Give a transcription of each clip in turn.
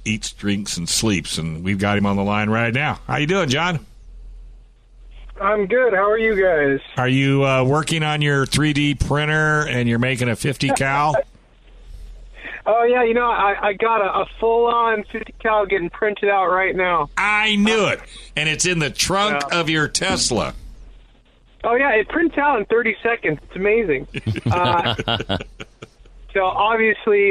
eats, drinks, and sleeps. And we've got him on the line right now. How you doing, John? I'm good. How are you guys? Are you working on your 3D printer and you're making a 50 cal? Oh, yeah. You know, I got a full-on 50 cal getting printed out right now. I knew it. And it's in the trunk of your Tesla. Oh, yeah. It prints out in 30 seconds. It's amazing. So, obviously,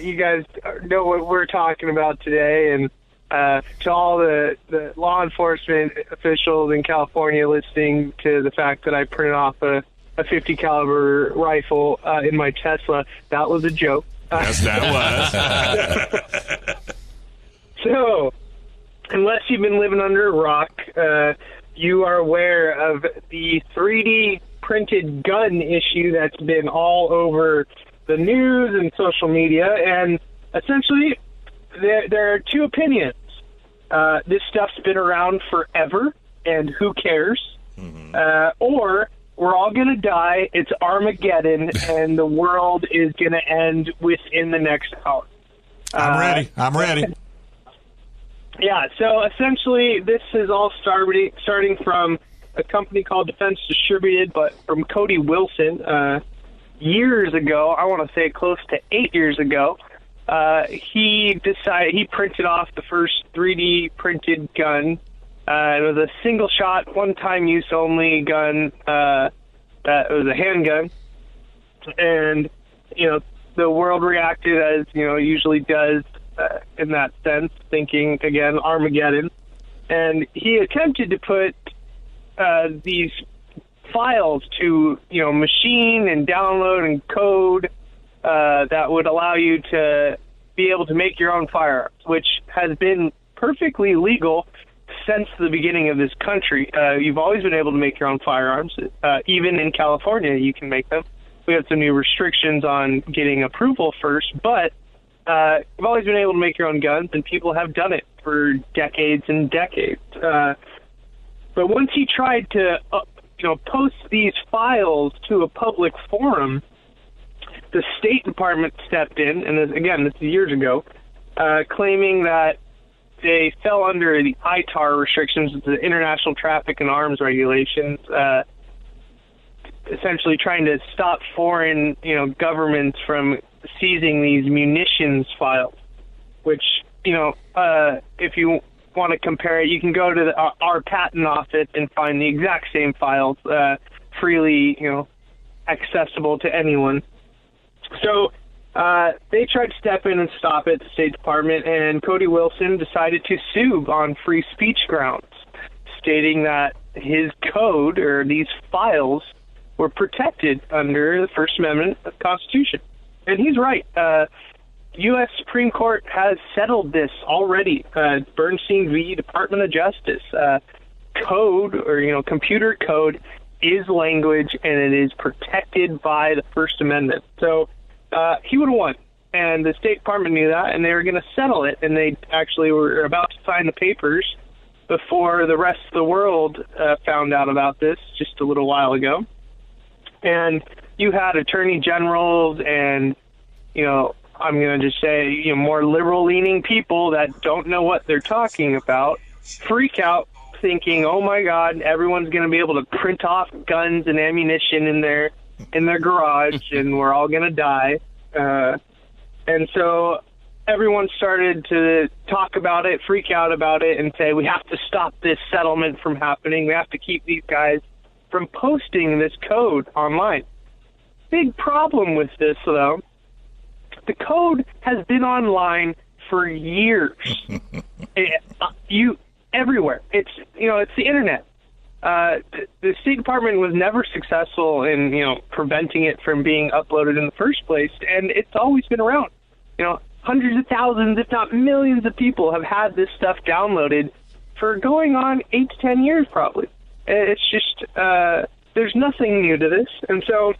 you guys know what we're talking about today. And to all the law enforcement officials in California listening to the fact that I printed off a 50 caliber rifle in my Tesla, that was a joke. Yes, that was. So, unless you've been living under a rock, you are aware of the 3D printed gun issue that's been all over the news and social media. And essentially, there are two opinions. This stuff's been around forever, and who cares? Mm-hmm. Or we're all going to die, it's Armageddon, and the world is going to end within the next hour. I'm ready. Yeah, so essentially this is all starting from a company called Defense Distributed, but from Cody Wilson. Years ago, I want to say close to 8 years ago, he printed off the first 3D printed gun. It was a single-shot, one-time use only gun. It was a handgun, and the world reacted as usually does in that sense, thinking again Armageddon. And he attempted to put these files to machine and download and code that would allow you to be able to make your own firearms, which has been perfectly legal since the beginning of this country. You've always been able to make your own firearms. Even in California, you can make them. We have some new restrictions on getting approval first, but you've always been able to make your own guns, and people have done it for decades and decades. But once he tried to, post these files to a public forum, the State Department stepped in, and this is years ago, claiming that they fell under the ITAR restrictions, the International Traffic in Arms Regulations, essentially trying to stop foreign, governments from seizing these munitions files, which, if you want to compare it, you can go to our patent office and find the exact same files freely, accessible to anyone. So they tried to step in and stop it, the State Department, and Cody Wilson decided to sue on free speech grounds, stating that his code or these files were protected under the First Amendment of the Constitution. And he's right. U.S. Supreme Court has settled this already. Bernstein v. Department of Justice. Code or, computer code is language, and it is protected by the First Amendment. So he would have won. And the State Department knew that, and they were going to settle it. And they actually were about to sign the papers before the rest of the world found out about this just a little while ago. And you had attorney generals and, I'm going to just say, more liberal-leaning people that don't know what they're talking about freak out thinking, oh, my God, everyone's going to be able to print off guns and ammunition in their garage, and we're all going to die. And so everyone started to talk about it, freak out about it, and say, we have to stop this settlement from happening. We have to keep these guys from posting this code online. Big problem with this, though. The code has been online for years. Everywhere. It's the internet. The State Department was never successful in preventing it from being uploaded in the first place, and it's always been around. Hundreds of thousands, if not millions, of people have had this stuff downloaded for going on 8 to 10 years, probably. It's just there's nothing new to this, and so.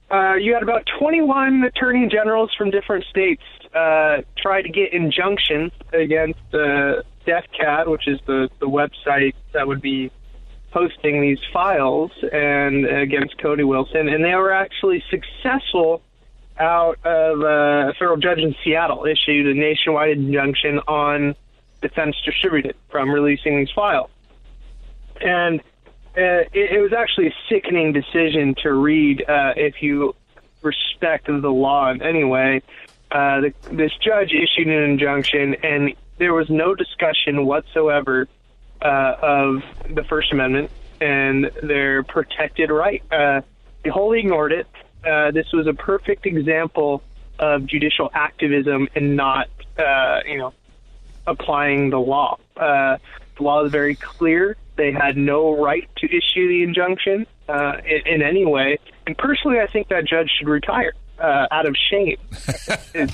You had about 21 attorney generals from different states try to get injunctions against DefCAD, which is the website that would be posting these files, and against Cody Wilson. And they were actually successful out of a federal judge in Seattle issued a nationwide injunction on Defense Distributed from releasing these files. And it was actually a sickening decision to read if you respect the law in any way. This judge issued an injunction, and there was no discussion whatsoever of the First Amendment and their protected right. They wholly ignored it. This was a perfect example of judicial activism and not, applying the law. The law is very clear. They had no right to issue the injunction in any way. And personally, I think that judge should retire out of shame. It's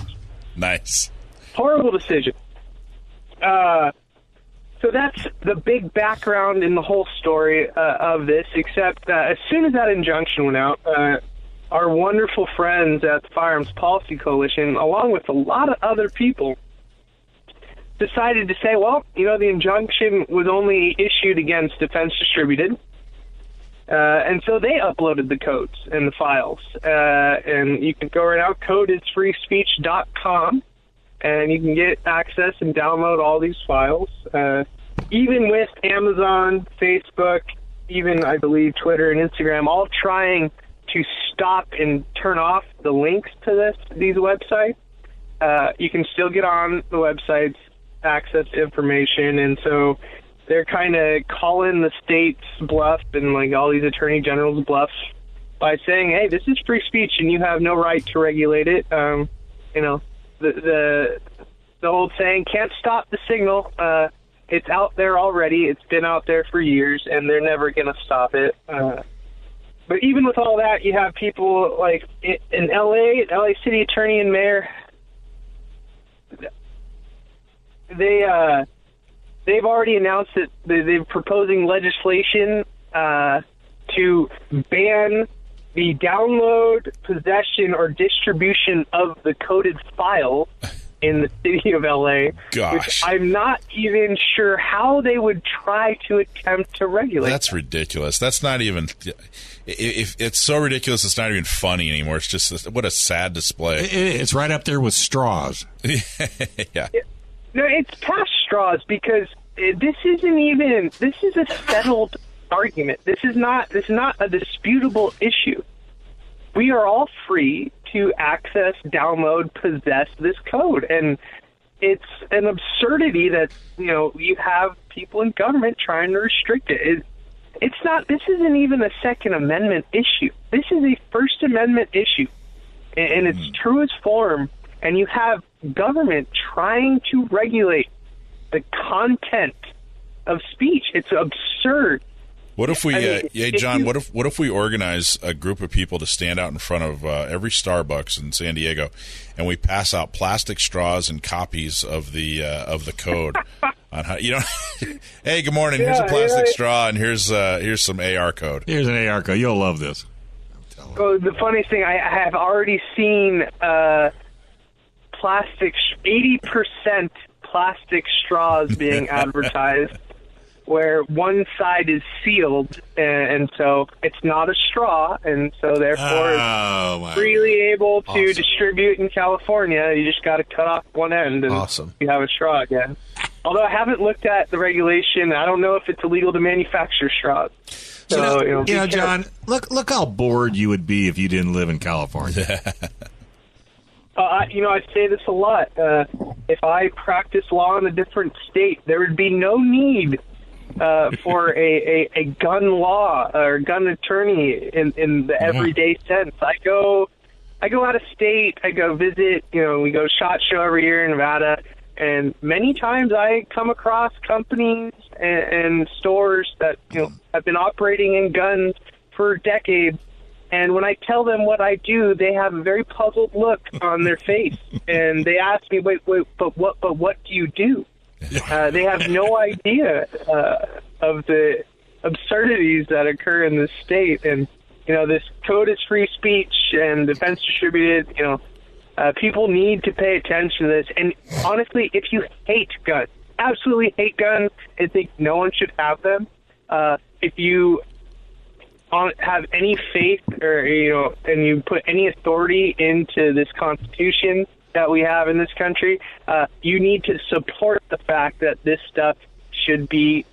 nice. Horrible decision. So that's the big background in the whole story of this, except as soon as that injunction went out, our wonderful friends at the Firearms Policy Coalition, along with a lot of other people, decided to say, well, the injunction was only issued against Defense Distributed, and so they uploaded the codes and the files. And you can go right now, codeisfreespeech.com, and you can get access and download all these files, even with Amazon, Facebook, even, I believe, Twitter and Instagram, all trying to stop and turn off the links to these websites. You can still get on the websites, access information, and so they're kind of calling the state's bluff and like all these attorney generals' bluff by saying, hey, this is free speech and you have no right to regulate it. The old saying, can't stop the signal. It's out there already. It's been out there for years, and they're never going to stop it. But even with all that, you have people like in LA City Attorney and Mayor. They've already announced that they're proposing legislation to ban the download, possession, or distribution of the coded file in the city of LA. Gosh. Which I'm not even sure how they would try to attempt to regulate. That's ridiculous. That's not even... If it's so ridiculous, it's not even funny anymore. It's just, what a sad display. It's right up there with straws. Yeah. No, it's past straws because this is a settled argument. This is not a disputable issue. We are all free to access, download, possess this code, and it's an absurdity that you have people in government trying to restrict it. It's not. This isn't even a Second Amendment issue. This is a First Amendment issue, in its truest form. And you have government trying to regulate the content of speech. It's absurd. What if we, John? What if we organize a group of people to stand out in front of every Starbucks in San Diego, and we pass out plastic straws and copies of the code on how hey, good morning. Here's a plastic straw, and here's some AR code. Here's an AR code. You'll love this. Oh, the funniest thing, I have already seen plastic 80% plastic straws being advertised. Where one side is sealed, and so it's not a straw, and so therefore it's freely able to distribute in California. You just got to cut off one end, and you have a straw again. Although I haven't looked at the regulation, I don't know if it's illegal to manufacture straws. So, John, look how bored you would be if you didn't live in California. I say this a lot. If I practiced law in a different state, there would be no need for a gun law or gun attorney in the everyday sense. I go out of state. I go visit. We go SHOT Show every year in Nevada, and many times I come across companies and stores that have been operating in guns for decades. And when I tell them what I do, they have a very puzzled look on their face, and they ask me, "Wait, but what do you do?" They have no idea of the absurdities that occur in this state. And, this code is free speech and Defense Distributed. People need to pay attention to this. And honestly, if you hate guns, absolutely hate guns, and think no one should have them, if you have any faith or, and you put any authority into this Constitution that we have in this country, you need to support the fact that this stuff should be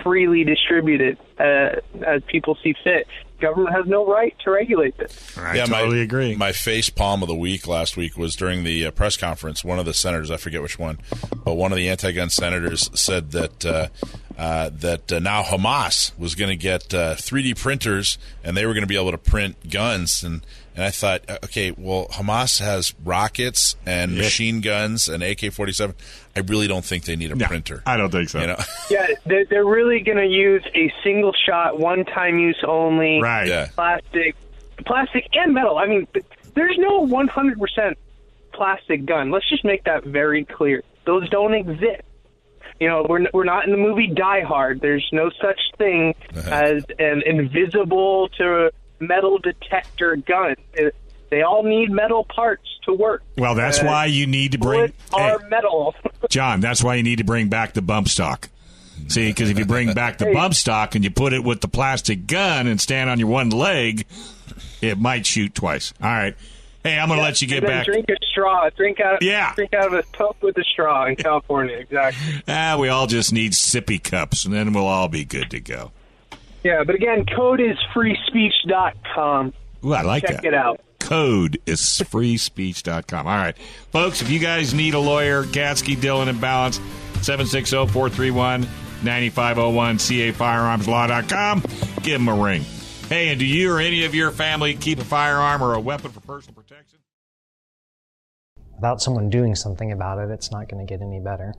freely distributed as people see fit. Government has no right to regulate this. I totally agree. My face palm of the week last week was during the press conference. One of the senators, I forget which one, but one of the anti-gun senators said that now Hamas was going to get 3D printers and they were going to be able to print guns. And I thought, okay, well, Hamas has rockets and machine guns and AK-47. I really don't think they need a printer. I don't think so. Yeah, they're really going to use a single shot, one-time use only, plastic and metal. I mean, there's no 100% plastic gun. Let's just make that very clear. Those don't exist. We're not in the movie Die Hard. There's no such thing as an invisible to metal detector gun. They all need metal parts to work. Well, that's why you need to bring metal. John, that's why you need to bring back the bump stock. See, because if you bring back the bump stock and you put it with the plastic gun and stand on your one leg, it might shoot twice. All right. Hey, I'm going to let you get back. Drink a straw. Drink out of a cup with a straw in California. Exactly. We all just need sippy cups, and then we'll all be good to go. Yeah, but again, code is freespeech.com. Ooh, I like that. Check it out. Code is freespeech.com. All right. Folks, if you guys need a lawyer, Gatsky, Dillon, and Balance, 760-431-9501, cafirearmslaw.com. Give them a ring. Hey, and do you or any of your family keep a firearm or a weapon for personal protection? Without someone doing something about it, it's not going to get any better.